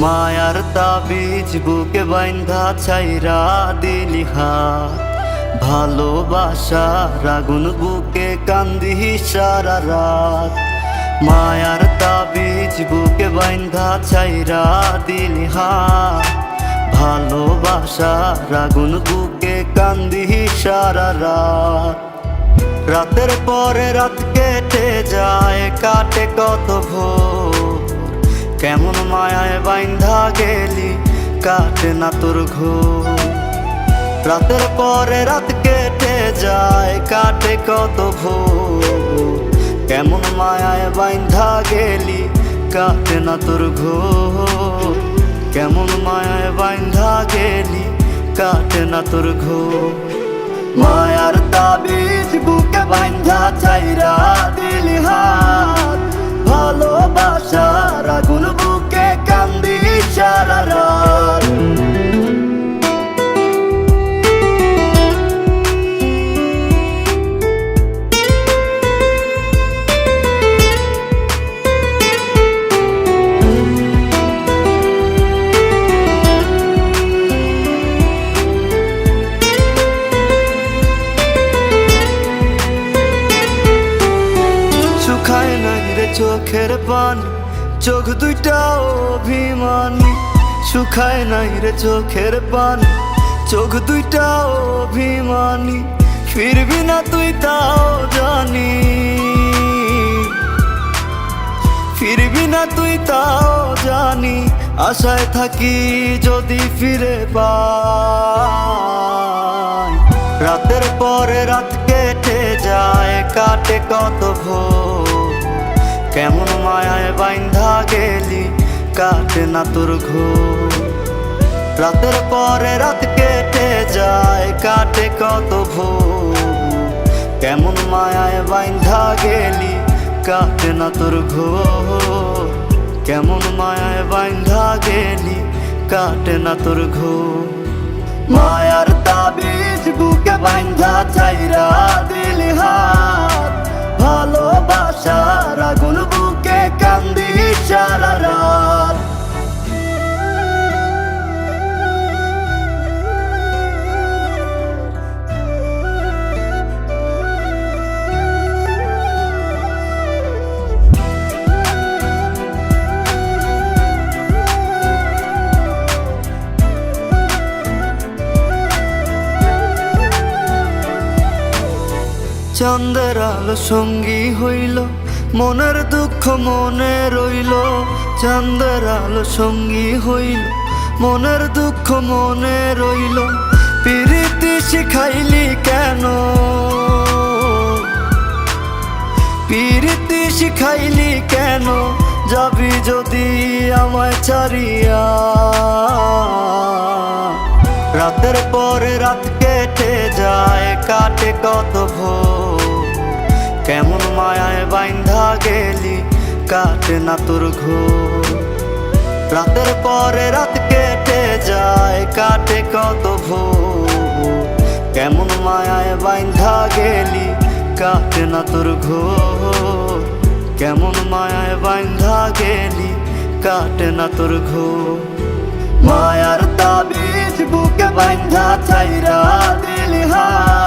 মায়ার তাবিজ বুকে বাইন্ধা ছাইরা দিলি হাত, ভালোবাসার আগুন বুকে কান্দি সারা রাত। মায়ার তাবিজ বুকে বাইন্ধা ছাইরা দিলি হাত, ভালোবাসার আগুন বুকে কান্দি সারা রাত। রাতের পরে রাত কেটে যায়, কাটে কত ভোর, কেমন মায়ায় বাইন্ধা গেলি কাটে না তোর ঘোর। রাতের পরে রাত কেটে যায়, কাটে কত ভোর, কেমন মায়ায় বাইন্ধা গেলি কাটে না তোর ঘোর। কেমন মায়ায় বাইন্ধা গেলি কাটে না তোর ঘোর। মায়ার তাবিজ বুকে বাইন্ধা ছাইরা দিলি হাত, ভালোবাসার আগুন বুকে কান্দি সারা রাত। শুকায় নাই রে চোখের পানি, চোখ দুইটা অভিমানী। শুকায় নাই রে চোখের পানি, চোখ দুইটা অভিমানী। ফিরবি না তুই তাও জানি, ফিরবি না তুই তাও জানি। আশায় থাকি যদি ফিরে পাই। রাতের পরে রাত কেটে যায়, কাটে কত ভোর, কেমন মায়ায় বাইন্ধা গেলি কাটে না তোর ঘোর। রাতের পরে রাত কেটে যায়, কাটে কত ভোর, কেমন মায়ায় বাইন্ধা গেলি কাটে না তোর ঘোর। কেমন মায়ায় বাইন্ধা গেলি কাটে না তোর ঘোর। মায়ার তাবিজ বুকে বাইন্ধা ছাইরা দিলি হাত, ভালোবাসার আগুন বুকে কান্দি সারা রাত। চাঁদের আলো সঙ্গী হইল, মনের দুঃখ মনে রইল। চাঁদের আলো সঙ্গী হইল, মনের দুঃখ মনে রইল। প্রীতি শিখাইলি কেন, প্রীতি শিখাইলি কেন, যাবি যদি আমায় ছাড়িয়া। রাতের পরে রাত কেটে যায়, কাটে কত ভোর, কেমন মায়ায় বাইন্ধা গেলি কাটে না তোর ঘোর। রাতের পরে রাত কেটে যায়, কাটে কত ভোর, কেমন মায়ায় বাইন্ধা গেলি কাটে না তোর ঘোর। কেমন মায়ায় বাইন্ধা গেলি কাটে না তোর ঘোর। মায়ার তাবিজ বুকে বাইন্ধা ছাইরা দিলি হাত,